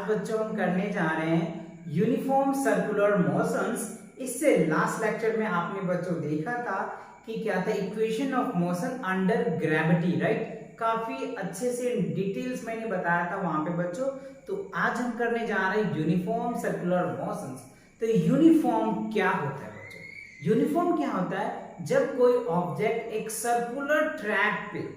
बच्चों हम करने जा रहे हैं यूनिफॉर्म सर्कुलर मोशंस। इससे लास्ट लेक्चर में आपने बच्चों देखा था कि क्या था, equation of motion under gravity, right. काफी अच्छे से डिटेल्स मैंने बताया था वहां पे बच्चों। तो आज हम करने जा रहे हैं यूनिफॉर्म सर्कुलर मोशंस। तो यूनिफॉर्म क्या होता है बच्चों? यूनिफॉर्म क्या होता है? जब कोई ऑब्जेक्ट एक सर्कुलर ट्रैक पे,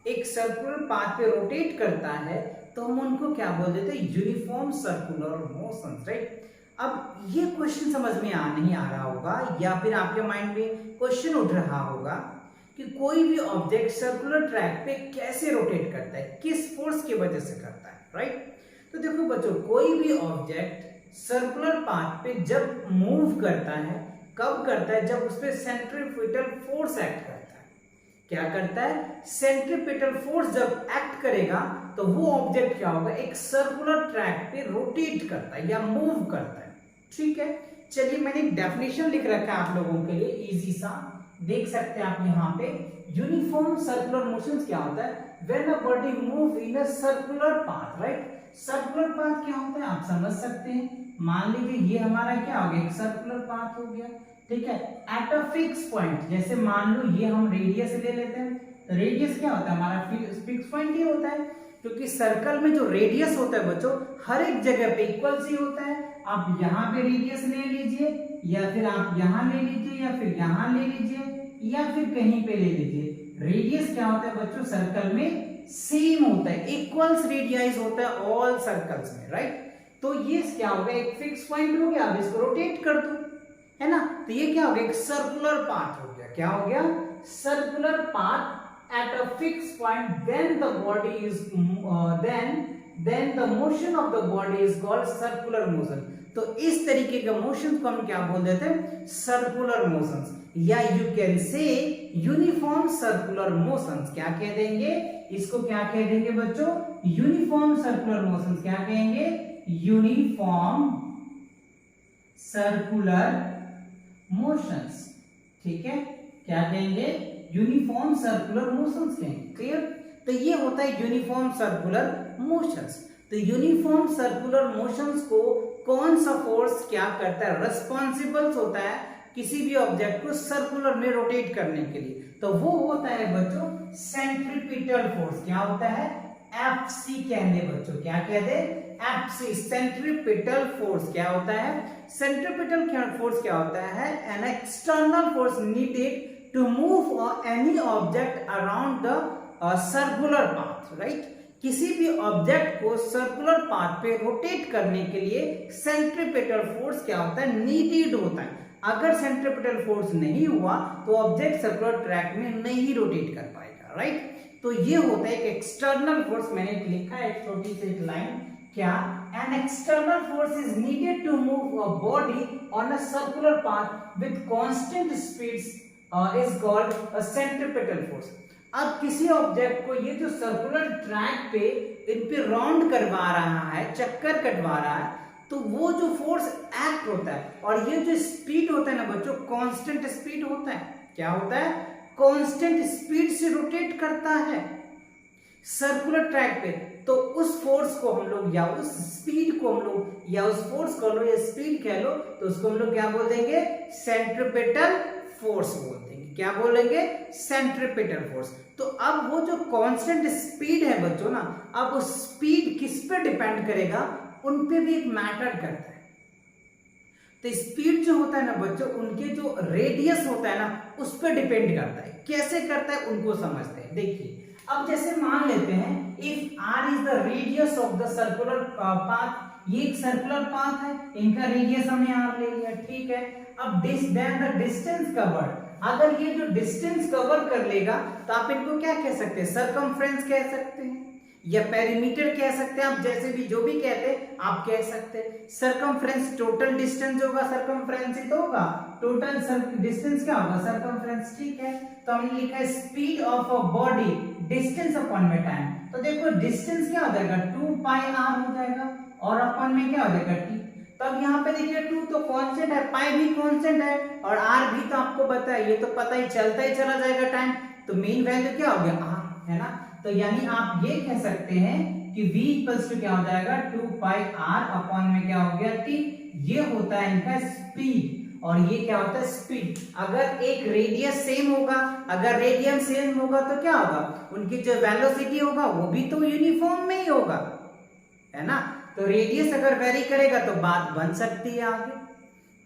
एक सर्कुलर पाथ पे रोटेट करता है तो हम उनको क्या बोल देते हैं? Uniform circular motion, right. अब ये क्वेश्चन समझ में नहीं आ रहा होगा या फिर आपके माइंड में क्वेश्चन उठ रहा होगा कि कोई भी ऑब्जेक्ट सर्कुलर ट्रैक पे कैसे रोटेट करता है, किस फोर्स की वजह से करता है, राइट। तो देखो बच्चों, कोई भी ऑब्जेक्ट सर्कुलर पाथ पे जब मूव करता है, कब करता है? जब उस पर सेंट्रीपिटल फोर्स एक्ट करता है। क्या करता है? सेंट्रीपिटल फोर्स जब एक्ट करेगा तो वो ऑब्जेक्ट क्या होगा? एक सर्कुलर ट्रैक पे रोटेट करता है या मूव करता है, ठीक है। चलिए, मैंने एक डेफिनेशन लिख रखा है आप लोगों के लिए, इजी सा, देख सकते हैं आप यहाँ पे। यूनिफॉर्म सर्कुलर मोशन क्या होता है? When a body move in a circular path, right. Circular path क्या होता है आप समझ सकते हैं। मान लीजिए ये हमारा क्या हो गया? एक सर्कुलर पाथ हो गया, ठीक है। एट अ फिक्स पॉइंट, जैसे मान लो ये हम रेडियस ले लेते हैं, तो रेडियस क्या होता है हमारा? फिक्स पॉइंट ही होता है, क्योंकि सर्कल में जो रेडियस होता है बच्चों हर एक जगह पे इक्वल ही होता है। आप यहाँ पे रेडियस ले लीजिए या फिर आप यहाँ ले लीजिए या फिर यहाँ ले लीजिए या फिर कहीं पे ले लीजिए, रेडियस क्या होता है बच्चों? सर्कल में सेम होता है, इक्वल्स रेडियस होता है ऑल सर्कल्स में, राइट। तो ये क्या हो गया? एक फिक्स पॉइंट हो गया। अब इसको रोटेट कर दो, है ना। तो ये क्या हो गया? एक सर्कुलर पाथ हो गया। क्या हो गया? Circular path at a fixed point, then the body is then the motion of the body is called circular motion। तो इस तरीके का मोशन को हम क्या बोल देते हैं? सर्कुलर मोशंस, या you can say uniform circular motions. क्या कह देंगे इसको? क्या कह देंगे बच्चों? Uniform circular motions. क्या कहेंगे? यूनिफॉर्म सर्कुलर मोशंस, ठीक है। क्या कहेंगे? यूनिफॉर्म सर्कुलर मोशंस कहेंगे, क्लियर। तो ये होता है यूनिफॉर्म सर्कुलर मोशंस। तो यूनिफॉर्म सर्कुलर मोशंस को कौन सा फोर्स क्या करता है? रिस्पॉन्सिबल होता है किसी भी ऑब्जेक्ट को सर्कुलर में रोटेट करने के लिए। तो वो होता है बच्चों सेंट्रीपिटल फोर्स। क्या होता है? एफसी कहते बच्चों। क्या कहते? FC, centripetal force. क्या होता है? सेंट्रीपिटल फोर्स क्या होता है? N external force needed to move any object around the circular path, right। किसी भी ऑब्जेक्ट को सर्कुलर पाथ पे रोटेट करने के लिए सेंट्रीपिटल फोर्स क्या होता है? नीडेड होता है। अगर सेंट्रीपिटल फोर्स नहीं हुआ तो ऑब्जेक्ट सर्कुलर ट्रैक में नहीं रोटेट कर पाएगा, राइट। तो ये होता है एक एक्सटर्नल फोर्स। मैंने लिखा है एक छोटी सी एक लाइन, क्या? An external force is needed to move a body on a circular path with constant speeds is called a centripetal force। अब किसी ऑब्जेक्ट को ये जो सर्कुलर ट्रैक पे इन पे राउंड करवा रहा है, चक्कर कटवा रहा है, तो वो जो फोर्स एक्ट होता है और ये जो स्पीड होता है ना बच्चों, कांस्टेंट स्पीड होता है। क्या होता है? कांस्टेंट स्पीड से रोटेट करता है सर्कुलर ट्रैक पे। तो उस फोर्स को हम लोग या उस स्पीड को हम लोग या उस फोर्स को लो या स्पीड कह लो, तो उसको हम लोग क्या बोल देंगे? सेंट्रीपिटल फोर्स बोल देंगे। क्या बोलेंगे? Centripetal force. तो अब वो जो कांस्टेंट स्पीड है बच्चों ना, अब उस स्पीड किस पे डिपेंड करेगा? उन पे भी एक मैटर करता है। तो स्पीड जो होता है ना बच्चों, उनके जो रेडियस होता है ना, उस पे डिपेंड करता है। कैसे करता है उनको समझते हैं। देखिए, अब जैसे मान लेते हैं if r is the radius of the circular path. ये एक सर्कुलर पाथ है, इनका रेडियस हमने r ले लिया, ठीक है। अब देन द डिस्टेंस कवर्ड, अगर ये जो डिस्टेंस कवर कर लेगा तो आप इनको क्या कह सकते हैं? सर्कमफ्रेंस कह सकते हैं या पेरीमीटर कह सकते हैं। आप जैसे भी जो भी कहते हैं आप कह सकते हैं। सर्कमफ्रेंस टोटल डिस्टेंस होगा, सर्कमफ्रेंस ही तो होगा। टोटल डिस्टेंस क्या होगा? सर्कमफ्रेंस, ठीक है। तो हमने लिखा है speed of a body distance upon में टाइम। तो देखो डिस्टेंस क्या हो जाएगा? 2 पाई r हो जाएगा और अपॉन में क्या हो जाएगा? t। तब यहाँ पे देखिए 2 तो कांस्टेंट है, पाई भी कांस्टेंट है और r भी तो आपको पता है, ये तो पता ही चलता ही चला जाएगा टाइम। तो मेन वैल्यू क्या हो गया? r, है ना। तो यानी आप ये कह सकते हैं कि v इक्वल्स टू क्या हो जाएगा 2 पाई r अपॉन में क्या हो गया t। ये होता है इनका स्पीड और ये क्या होता है स्पीड। अगर एक रेडियस सेम होगा, अगर रेडियन सेम होगा तो क्या होगा, उनकी जो वेलोसिटी होगा वो भी तो यूनिफॉर्म में ही होगा, है ना। तो रेडियस अगर वेरी करेगा तो बात बन सकती है आगे।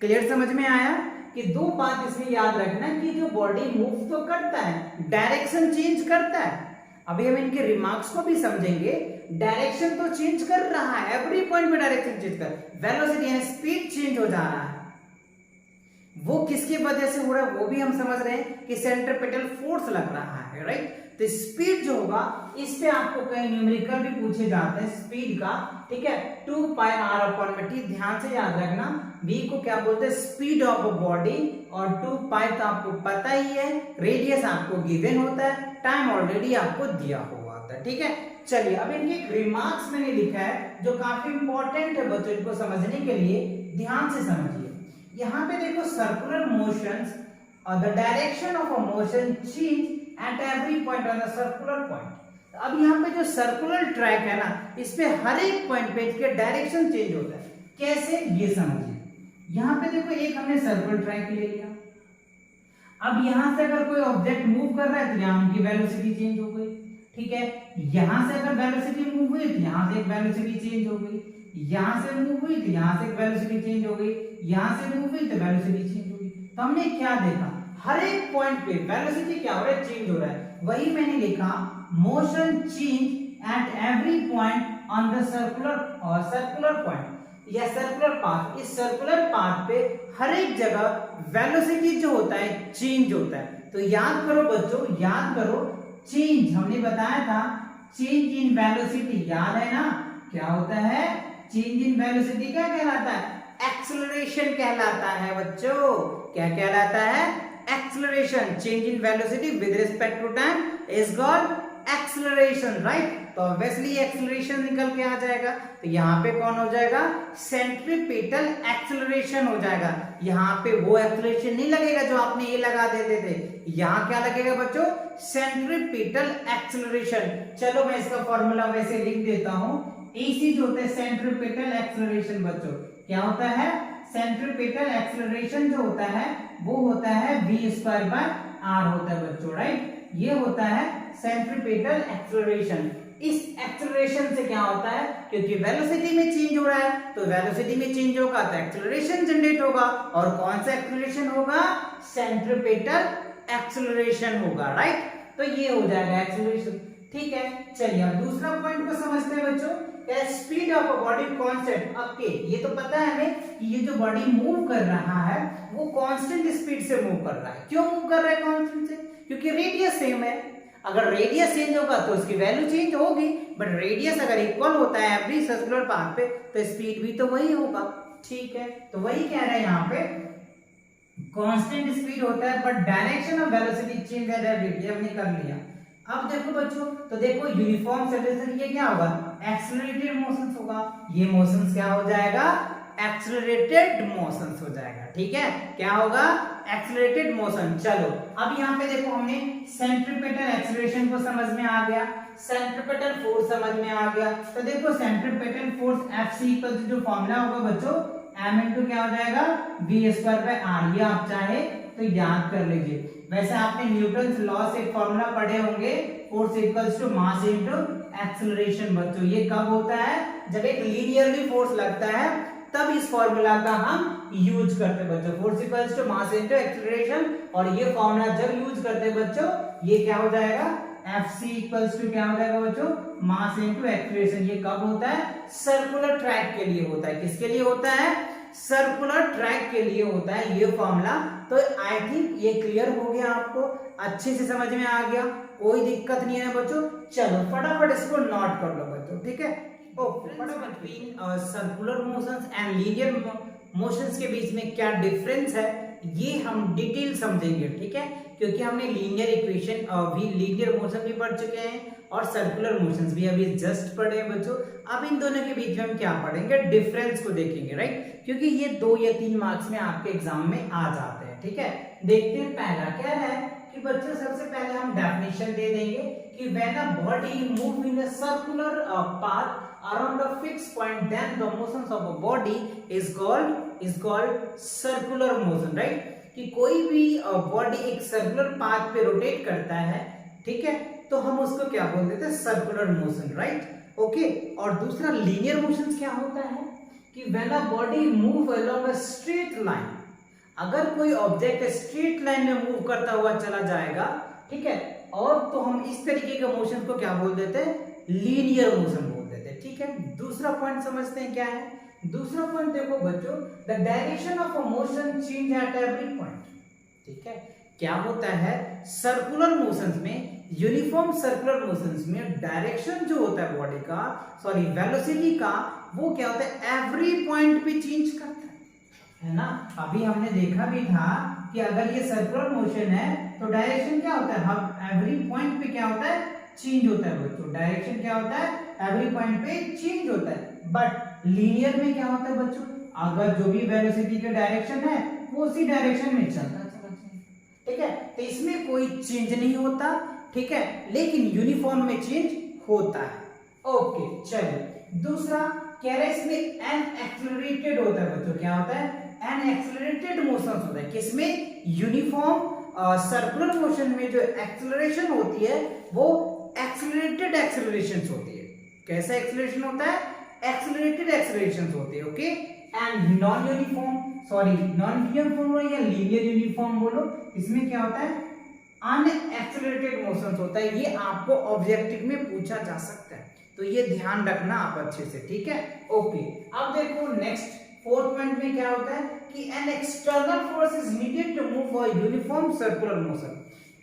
क्लियर समझ में आया कि दो बात इसमें याद रखना कि जो बॉडी मूव तो करता है, डायरेक्शन चेंज करता है। अभी हम इनके रिमार्क्स को भी समझेंगे। डायरेक्शन तो चेंज कर रहा है, एवरी पॉइंट पे डायरेक्शन चेंज कर, वेलोसिटी यानी स्पीड चेंज हो जा रहा है। वो किसकी वजह से हो रहा है वो भी हम समझ रहे हैं कि सेंट्रीपिटल फोर्स लग रहा है, राइट। तो स्पीड जो होगा इस पे आपको कई न्यूमेरिकल भी पूछे जाते हैं स्पीड का, ठीक है। 2 पाई r अपॉन में t, ध्यान से याद रखना। v को क्या बोलते हैं स्पीड ऑफ अ बॉडी, और 2 पाई तो आपको पता ही है, रेडियस आपको गिवन होता है, टाइम ऑलरेडी आपको दिया हुआ होता है, ठीक है। चलिए अब इनके एक रिमार्क्स मैंने लिखा है जो काफी इंपॉर्टेंट है बच्चों, इनको समझने के लिए ध्यान से समझिए। यहाँ पे देखो सर्कुलर मोशंस और the direction of a motion change at every point on the circular point. अब यहाँ पे जो सर्कुलर ट्रैक है ना, इस पे हर एक पॉइंट पे इसके डायरेक्शन चेंज होता है। कैसे, ये समझिए। यहाँ पे देखो एक हमने सर्कुलर ट्रैक ले लिया। अब यहाँ से अगर कोई ऑब्जेक्ट मूव कर रहा है तो यहाँ उनकी वेलोसिटी चेंज हो गई, ठीक है। यहाँ से अगर वेलोसिटी मूव हुई तो यहाँ से एक वेलोसिटी चेंज हो गई, यहाँ से मूव हुई तो यहाँ से एक वेलोसिटी चेंज हो गई, यहाँ से मूव हुई तो वेलोसिटी चेंज हो गई। तो हमने क्या देखा, हर एक पॉइंट पे वेलोसिटी क्या हो रहा है, चेंज हो रहा है। वही मैंने लिखा motion change at every point on the circular point या सर्कुलर पाथ। इस सर्कुलर पाथ पे हर एक जगह वेलोसिटी जो होता है चेंज होता है। तो याद करो बच्चों, याद करो, चेंज हमने बताया था, चेंज इन वेलोसिटी याद है ना, क्या होता है चेंज इन वेलोसिटी, क्या कहलाता है, एक्सेलरेशन कहलाता है बच्चों। क्या कहलाता है, acceleration. Change in velocity with respect to time is called acceleration, right. तो ऑब्वियसली एक्सेलरेशन निकल के आ जाएगा, तो यहाँ पे कौन हो जाएगा, सेंट्रीपिटल एक्सेलरेशन हो जाएगा। यहाँ पे वो एक्सेलरेशन नहीं लगेगा जो आपने ये लगा देते थे, यहाँ क्या लगेगा बच्चों, सेंट्रीपिटल एक्सेलरेशन। चलो मैं इसका फॉर्मूला वैसे लिख देता हूँ। AC जो होता है सेंट्रीपिटल एक्सेलरेशन बच्चों, क्या होता है, सेंट्रीपिटल एक्सेलरेशन जो होता है वो होता है v²/r होता है बच्चों, राइट। ये होता है सेंट्रीपिटल एक्सेलरेशन। इस एक्सेलरेशन से क्या होता है, क्योंकि वेलोसिटी में चेंज हो रहा है, तो वेलोसिटी में चेंज होगा तो एक्सेलरेशन जनरेट होगा, और कौन सा एक्सेलरेशन होगा, सेंट्रीपिटल एक्सेलरेशन होगा, राइट। तो ये हो जाएगा एक्सेलरेशन, ठीक है। चलिए अब दूसरा पॉइंट को समझते हैं बच्चों, speed of a body constant. Okay, ये तो पता है हमें कि ये जो बॉडी मूव कर रहा है वो कांस्टेंट स्पीड से मूव कर रहा है। क्यों मूव कर रहा है कांस्टेंट से, क्योंकि रेडियस सेम है। अगर रेडियस चेंज होगा तो उसकी वैल्यू चेंज होगी, बट रेडियस अगर इक्वल होता है एवरी सर्कुलर पाथ पे तो स्पीड भी तो वही होगा, ठीक है। तो वही कह रहे हैं यहाँ पे कांस्टेंट स्पीड होता है but direction of velocity change है, हमने कर लिया। अब देखो बच्चों, तो देखो यूनिफॉर्म एक्सेलरेशन, ये क्या होगा, एक्सेलरेटेड मोशंस होगा। ये मोशंस क्या हो जाएगा, एक्सेलरेटेड मोशंस हो जाएगा, ठीक है। क्या होगा, एक्सेलरेटेड मोशन। चलो अब यहाँ पे देखो हमने सेंट्रीपिटल एक्सेलरेशन को समझ में आ गया, सेंट्रीपिटल फोर्स समझ में आ गया। तो देखो centripetal force Fc equal to जो फॉर्मूला होगा बच्चों, m इनटू क्या हो जाएगा, v²/r। ये आप चाहे तो याद कर लीजिए। वैसे आपने न्यूटन लॉ से एक फॉर्मूला पढ़े होंगे, force equals to mass into acceleration बच्चों। ये कब होता है, जब एक लीनियरली फोर्स लगता है तब इस फॉर्मूला का हम यूज करते हैं बच्चों, force equals to mass into acceleration. और ये फॉर्मूला जब यूज करते हैं बच्चों, ये क्या हो जाएगा, Fc इक्वल्स टू क्या हो जाएगा बच्चों, मास इनटू एक्सेलरेशन। ये कब होता है, सर्कुलर ट्रैक के लिए होता है। किसके लिए होता है, सर्कुलर ट्रैक के लिए होता है ये फॉर्मूला। तो आई थिंक ये क्लियर हो गया, आपको अच्छे से समझ में आ गया, कोई दिक्कत नहीं है बच्चों। चलो फटाफट इसको नोट कर लो बच्चों, ठीक है। Between circular motions and linear motions के बीच में क्या डिफरेंस है ये हम डिटेल समझेंगे, ठीक है। क्योंकि हमने लीनियर इक्वेशन भी, लीनियर मोशन भी पढ़ चुके हैं और सर्कुलर मोशंस भी अभी जस्ट पढ़े हैं बच्चों। अब इन दोनों के बीच में हम क्या पढ़ेंगे, डिफरेंस को देखेंगे, राइट। क्योंकि ये 2 या 3 मार्क्स में आपके एग्जाम में आ जाते हैं, ठीक है। देखते हैं पहला क्या है कि बच्चों सबसे पहले हम डेफिनेशन दे देंगे कि when a body move in a circular path around a fixed point, then the motions of a body is called circular motion, right? कि कोई भी बॉडी एक सर्कुलर पाथ पे रोटेट करता है, ठीक है, तो हम उसको क्या बोल देते हैं, सर्कुलर मोशन, राइट? ओके। और दूसरा लीनियर मोशन क्या होता है कि when a body move along a straight line, अगर कोई ऑब्जेक्ट स्ट्रेट लाइन में मूव करता हुआ चला जाएगा, ठीक है, और तो हम इस तरीके के मोशन को क्या बोल देते हैं, लीनियर मोशन बोल देते हैं, ठीक है। दूसरा पॉइंट समझते हैं क्या है। दूसरा पॉइंट देखो बच्चों, the direction of a motion change at every point, ठीक है। क्या होता है सर्कुलर मोशंस में, यूनिफॉर्म सर्कुलर मोशंस में डायरेक्शन जो होता है बॉडी का, सॉरी वेलोसिटी का, वो क्या होता है एवरी पॉइंट पे चेंज करता है ना। अभी हमने देखा भी था कि अगर ये सर्कुलर मोशन है तो डायरेक्शन क्या होता है, हम एवरी पॉइंट पे क्या होता है, चेंज होता है बच्चों। डायरेक्शन क्या होता है, एवरी पॉइंट पे चेंज होता है। बट लीनियर में क्या होता है बच्चों, अगर जो भी वेलोसिटी का डायरेक्शन है वो उसी डायरेक्शन में चलता चला जाएगा, ठीक है। तो इसमें कोई चेंज नहीं होता, ठीक है, लेकिन यूनिफॉर्म में चेंज होता है। ओके चलिए, दूसरा कह रहे हैं इसमें एन एक्सेलरेटेड होता है बच्चों। क्या होता है, एन एक्सेलरेटेड मोशन होता है। किसमें, यूनिफॉर्म सर्कुलर मोशन में जो एक्सेलरेशन होती है वो एक्सेलरेटेड एक्सेलरेशंस होती है। कैसा एक्सेलरेशन होता है, एक्सेलरेटेड एक्सेलरेशंस होती है, okay. And non uniform, sorry non uniform बोलो या लीनियर यूनिफॉर्म बोलो, इसमें क्या होता है, अनएक्सेलरेटेड मोशंस होता है। ये आपको ऑब्जेक्टिव में पूछा जा सकता है, तो ये ध्यान रखना आप अच्छे से, ठीक है। ओके, अब देखो नेक्स्ट फोर्थ पॉइंट में क्या होता है कि an external force is needed to move a uniform circular motion.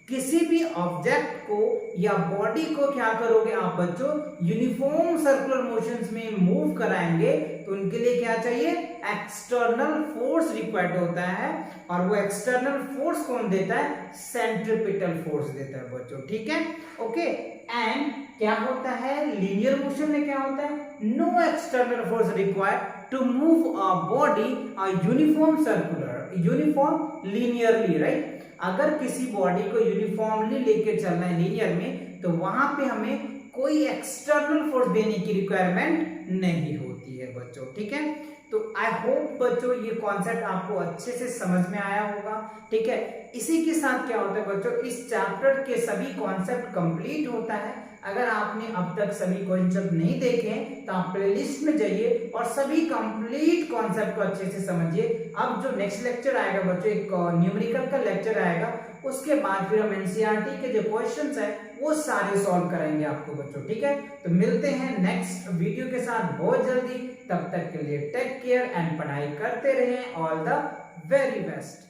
किसी भी ऑब्जेक्ट को या बॉडी को क्या करोगे आप बच्चों, यूनिफॉर्म सर्कुलर मोशंस में मूव कराएंगे तो उनके लिए क्या चाहिए, एक्सटर्नल फोर्स रिक्वायर्ड होता है। और वो एक्सटर्नल फोर्स कौन देता है, सेंट्रीपिटल फोर्स देता है बच्चों, ठीक है। ओके, एंड क्या होता है लीनियर मोशन में, क्या होता है, no external force required to move a body a uniform circular, uniform linearly, right. अगर किसी बॉडी को यूनिफॉर्मली लेके चलना है लीनियर में, तो वहां पे हमें कोई एक्सटर्नल फोर्स देने की रिक्वायरमेंट नहीं होती है बच्चों, ठीक है। तो आई होप बच्चों ये कॉन्सेप्ट आपको अच्छे से समझ में आया होगा, ठीक है। इसी के साथ क्या होता है बच्चों, इस चैप्टर के सभी कॉन्सेप्ट कंप्लीट होता है। अगर आपने अब तक सभी कॉन्सेप्ट नहीं देखे तो आप प्लेलिस्ट में जाइए और सभी कंप्लीट कॉन्सेप्ट को अच्छे से समझिए। अब जो नेक्स्ट लेक्चर आएगा बच्चों, एक न्यूमेरिकल का लेक्चर आएगा, उसके बाद फिर हम एनसीईआरटी के जो क्वेश्चंस है वो सारे सॉल्व कराएंगे आपको बच्चों, ठीक है। तो मिलते हैं नेक्स्ट वीडियो के साथ बहुत जल्दी, तब तक के लिए टेक केयर एंड पढ़ाई करते रहें। All the very best.